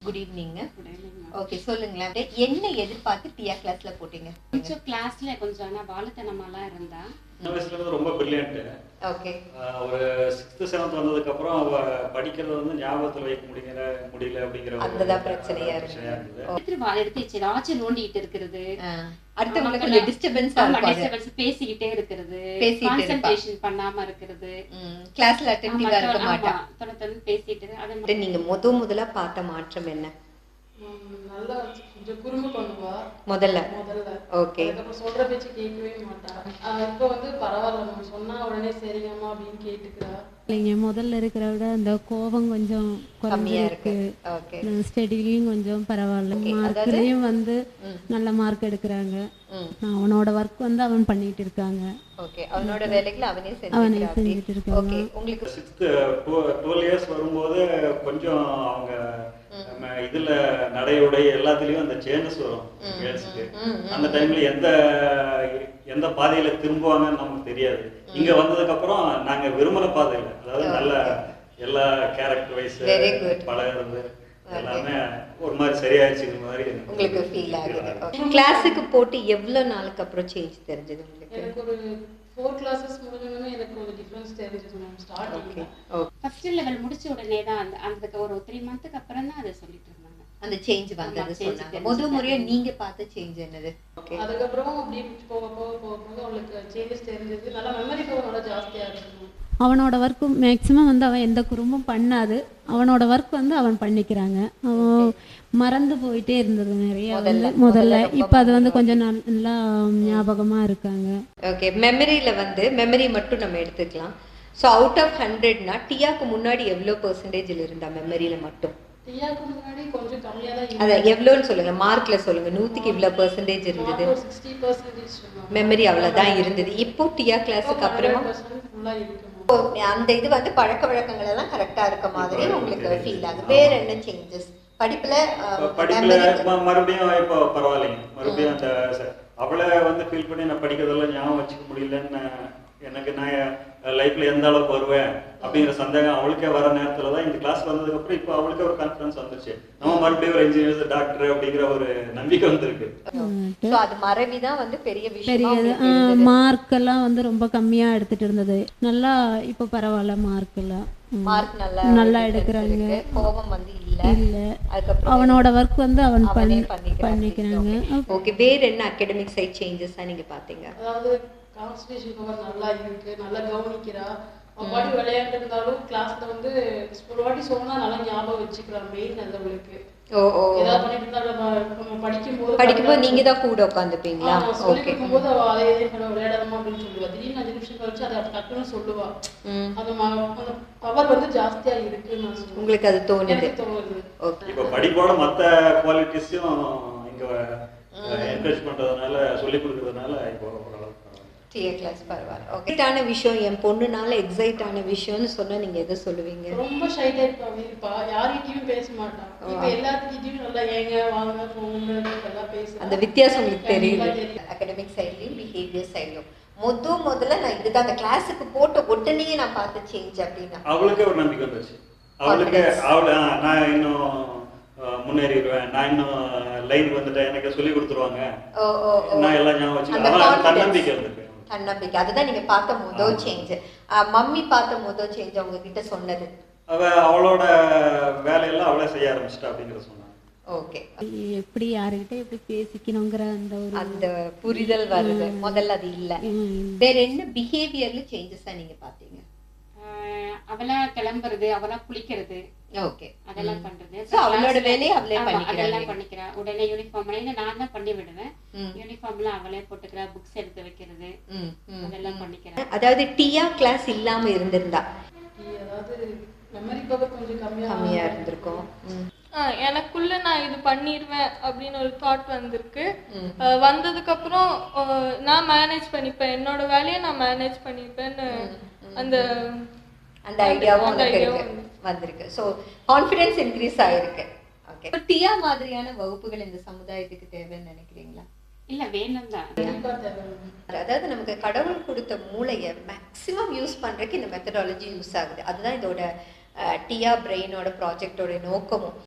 Good evening. Okay, சொல்லுங்களேன். என்ன எதிர்பார்த்து டியா கிளாஸ்ல போட்டீங்க? கொஞ்சம் கிளாஸ்ல கொஞ்சம் ஆனா வாழுத்தனமாலாம் இருந்தா. சின்ன வயசுல இருந்து ரொம்ப பிரில்லியன்ட். ஓகே. ஒரு 6th 7th வந்ததுக்கு அப்புறம் அவ படிக்கிறது வந்து ஞாபகத்துல வைக்க முடியல அப்படிங்கிற அதுதான் பிரச்சனையா இருந்துச்சு. எடுத்து ஏதாச்சும் நோண்டிட்டு இருக்கிறது, அடுத்தவங்களுக்கு கொஞ்சம் டிஸ்டர்பன்ஸா டிஸ்டர்பன்ஸ், பேசிக்கிட்டே இருக்கிறது, கான்சென்ட்ரேஷன் பண்ணாம இருக்கிறது, கிளாஸ்ல அட்டென்டிவா இருக்க மாட்டா, தொடர்ந்து பேசிட்டு. அத நீங்க முதல்ல பார்த்த மாற்றம் என்ன? நல்லா கொஞ்சம் குறும்பு பண்ணுவா முதல்ல. ஓகே. அதுக்கப்புறம் சொல்ற பேச்சு கேட்கவே மாட்டா. இப்போ வந்து பரவாயில்ல, சொன்னா உடனே சரிங்கம்மா அப்படின்னு கேட்டுக்கிறா. இல்லைங்க, முதல்ல இருக்கிற விட அந்த கோபம் கொஞ்சம் கம்மியா இருக்கு. ஸ்டடிலையும் கொஞ்சம் பரவாயில்ல, மார்க்லயும் வந்து நல்ல மார்க் எடுக்கிறாங்க. அவனோட ஒர்க் வந்து அவன் பண்ணிட்டு இருக்காங்க. ஓகே, அவனோட வேலைகளை அவனே செஞ்சுட்டு இருக்காங்க. ஓகே, உங்களுக்கு 6th 12 இயர்ஸ் வரும்போது கொஞ்சம் அவங்க இதுல நடையுடை எல்லாத்துலயும் அந்த சேஞ்சஸ் வரும் கேர்ள்ஸ்க்கு. அந்த டைம்ல எந்த பாதையில திரும்புவாங்கன்னு நமக்கு தெரியாது. இங்க வந்ததுக்கு அப்புறம் நாங்க விரும்பின பாதையில, அதாவது நல்ல எல்லா கேரக்டர் வைஸ் பழகிறது எல்லாமே ஒரு மாதிரி சரியாயிடுச்சுங்கிற மாதிரி உங்களுக்கு ஃபீல் ஆகுது. கிளாஸுக்கு போட்டு எவ்வளவு நாளுக்கு அப்புறம் சேஞ்ச் தெரிஞ்சது உங்களுக்கு? எனக்கு ஒரு 4 கிளாसेस முடிஞ்சதுமே எனக்கு ஒரு டிஃபரன்ஸ் தெரிஞ்சது மேம். ஸ்டார்டிங்ல ஃபர்ஸ்ட் லெவல் முடிச்ச உடனே தான் அந்த ஒரு 3 மந்த்க்கு அப்புறம் தான் அதை சொல்லிட்டு இருந்தாங்க. அந்த சேஞ்ச் வந்தது சொன்னாங்க. முதல் முறையா நீங்க பார்த்த சேஞ்ச் என்னது? ஓகே. அதுக்கப்புறம் அப்படி போக அவங்களுக்கு சேஞ்சஸ் தெரிஞ்சது. நல்லா மெமரி பவர் நல்லா ஜாஸ்தியா இருக்கு. அவனோட ஒர்க்கு மேக்சிமம் வந்து அவன் எந்த குறும்பும் பண்ணாது. அவனோட ஒர்க் வந்து அவன் பண்ணிக்கிறாங்க. அவன் மறந்து போயிட்டே இருந்தது நிறைய முதல்ல. இப்போ அது வந்து கொஞ்சம் நல்லா ஞாபகமா இருக்காங்க. ஓகே, மெமரியில வந்து மெமரி மட்டும் நம்ம எடுத்துக்கலாம். ஸோ அவுட் ஆஃப் 100னா டியாக்கு முன்னாடி எவ்வளோ பெர்சன்டேஜில் இருந்தா மெமரியில மட்டும்? டியாக்கு முன்னாடி கொஞ்சம் கம்மியா தான் இருந்தது. அத எவ்வளோன்னு சொல்லுங்க, மார்க்ல சொல்லுங்க. 100க்கு இவ்வளோ பெர்சன்டேஜ் இருந்தது. 60% மெமரி அவ்வளோதான் இருந்தது. இப்போ டியா கிளாஸுக்கு அப்புறமா அந்த இது வந்து பழக்க வழக்கங்கள் எல்லாம் கரெக்டா இருக்க மாதிரி உங்களுக்கு ஃபீல் ஆகுது. வேற என்ன சேஞ்சஸ் படிப்புல மறுபடியும் இப்போ பரவாயில்லைங்க. மறுபடியும் அந்த அவளை வந்து ஃபீல் பண்ணி நான் படிக்கிறதெல்லாம் ஞாபகம் வச்சுக்க முடியலன்னு எனக்கு நான் லைஃப்ல எந்த அளவுக்கு வருவேன் அப்படிங்கிற சந்தேகம் அவளுக்கே வர நேரத்துல தான் இந்த கிளாஸ் வந்ததுக்கு அப்புறம் இப்போ அவளுக்கே ஒரு கான்ஃபிடன்ஸ் வந்துருச்சு. நம்ம மறுபடியும் ஒரு இன்ஜினியர் டாக்டர் அப்படிங்கிற ஒரு நம்பிக்கை வந்துருக்கு. அது மறவிதான் வந்து பெரிய விஷயம். மார்க் எல்லாம் வந்து ரொம்ப கம்மியா எடுத்துட்டு இருந்தது. நல்லா இப்போ பரவாயில்ல, மார்க் நல்லா எடுக்கிறாங்க. கோபம் வந்து இல்ல. அதுக்கப்புறம் அவனோட ஒர்க் வந்து அவன் பண்ணிக்கிறாங்க. ஓகே, வேற என்ன அகாடமிக் சைட் சேஞ்சஸ் நீங்க பாத்தீங்க? அதாவது கான்சன்ட்ரேஷன் பவர் நல்லா இருக்கு, நல்லா கவனிக்கிறா. அவள் விளையாட்டு இருந்தாலும் கிளாஸ்ல வந்து ஒரு வாட்டி சொன்னா நல்லா ஞாபகம் வச்சுக்கிறா. மெயின் அது அவளுக்கு. ஏதாவது பண்ணிட்டு இருந்தாலும் படிக்கும்போது நீங்க தான் கூட உட்காந்துப்பீங்களா? படிக்கும்போது அவள் அதே விளையாடணுமா அப்படின்னு சொல்லுவா. திடீர்னு 5 நிமிஷம் கழிச்சு அதை டக்குன்னு சொல்லுவா. அந்த பவர் வந்து ஜாஸ்தியா இருக்குன்னு உங்களுக்கு அது தோணுது? இப்போ படிப்போட மற்ற குவாலிட்டிஸும் இங்க என்கரேஜ் பண்றதுனால, சொல்லி கொடுக்கறதுனால இப்போ டிஏ கிளாஸ் பரவாயில்ல. ஓகே, விஷயம் என் பொண்ணுனால எக்ஸைட் ஆன விஷயம்னு சொன்னா நீங்க எதை சொல்லுவீங்க? ரொம்ப ஷை டைப் இருப்பா. யார்கிட்டயும் பேச மாட்டா. இப்போ எல்லாத்துக்கிட்டயும் நல்லா ஏங்க வாங்க போங்க எல்லாம் பேசுறா. அந்த வித்தியாசம் உங்களுக்கு தெரியுது அகாடமிக் சைட்லயும் பிஹேவியர் சைட்லயும். முதல்ல நான் இதுதான் அந்த கிளாஸுக்கு போட்ட உடனே நான் பார்த்த சேஞ்ச் அப்படின்னா அவளுக்கே ஒரு நம்பிக்கை வந்துச்சு. அவளுக்கு நான் இன்னும் முன்னேறிடுவேன், நான் இன்னும் லைன் வந்துட்டேன், எனக்கு சொல்லி கொடுத்துருவாங்க, நான் எல்லாம் ஞாபகம் வச்சுக்கிறேன். தன்னம்பிக்கை வந்துருக்கு. தன்னம்பிக்கை, அதுதான் நீங்க பார்த்த முதல் சேஞ்ச். மம்மி பார்த்த முதல் சேஞ்ச் அவங்க கிட்ட சொன்னது? அவளோட வேலையெல்லாம் அவளே செய்ய ஆரம்பிச்சிட்டா அப்படிங்கிற சொன்னாங்க. ஓகே, எப்படி யாருக்கிட்ட எப்படி பேசிக்கணுங்கிற அந்த புரிதல் வருது. முதல்ல அது இல்ல. வேற என்ன பிஹேவியர்ல சேஞ்சஸா நீங்க பாத்தீங்க? அவளா கிளம்புறது, அவளா குளிக்கிறது, ஓகே, அதெல்லாம் பண்றது. சோ அவளோட வேலையை அவளே பண்ணிக்கிறா. உடனே யூனிஃபார்ம் நான் தான் பண்ணி விடுவேன். யூனிஃபார்ம்ல அவளே போட்டுக்கிறா. புக்ஸ் எடுத்து வைக்கிறது, அதெல்லாம் பண்ணிக்கிறா. அதாவது டியா கிளாஸ் இல்லாம இருந்திருந்தா அதாவது மெமரி பவர் கொஞ்சம் கம்மியா இருந்திருக்கும். எனக்குள்ள நான் இது பண்ணிடுவேன் அப்படின்னு ஒரு தாட் வந்திருக்கு. வந்ததுக்கு அப்புறம் நான் மேனேஜ் பண்ணிப்பேன், என்னோட வேலையை நான் மேனேஜ் பண்ணிப்பேன்னு அந்த ஐடியாவும் வந்திருக்கு. ஸோ கான்ஃபிடன்ஸ் இன்க்ரீஸ் ஆயிருக்கு. ஓகே, டியா மாதிரியான வகுப்புகள் இந்த சமுதாயத்துக்கு தேவைன்னு நினைக்கிறீங்களா? இல்ல, வேணும் தான். அதாவது நமக்கு கடவுள் கொடுத்த மூளையை மேக்சிமம் யூஸ் பண்றதுக்கு இந்த மெத்தடாலஜி யூஸ் ஆகுது. அதுதான் இதோட டியா பிரெயினோட ப்ராஜெக்டோட நோக்கமும்.